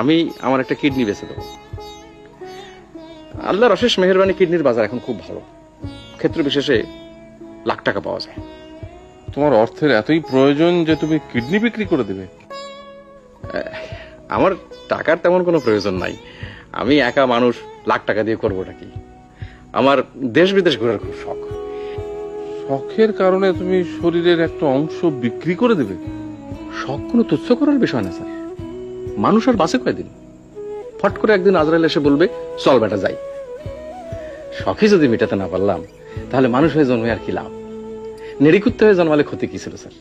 আমি আমার একটা কিডনি বেচে দেবো। আল্লাহর অশেষ মেহেরবানি, কিডনির বাজার এখন খুব ভালো, ক্ষেত্র বিশেষে লাখ টাকা পাওয়া যায়। তোমার অর্থের এতই প্রয়োজন যে তুমি কিডনি বিক্রি করে দেবে? আমার টাকার তেমন কোনো প্রয়োজন নাই, আমি একা মানুষ, লাখ টাকা দিয়ে করবোটা কি? আমার দেশ বিদেশ ঘোরার খুব শখ। শখের কারণে তুমি শরীরের একটা অংশ বিক্রি করে দেবে? শখ কোনো তুচ্ছ করার বিষয় না স্যার। মানুষ আর বাঁচে কয়দিন? ফট করে একদিন আজরাইল এসে বলবে চল বেটা যাই। শখই যদি মেটাতে না পারলাম, তাহলে মানুষ হয়ে জন্মে আর কি লাভ? নেড়িকুত্তে হয়ে জন্মালে ক্ষতি কি ছিল স্যার?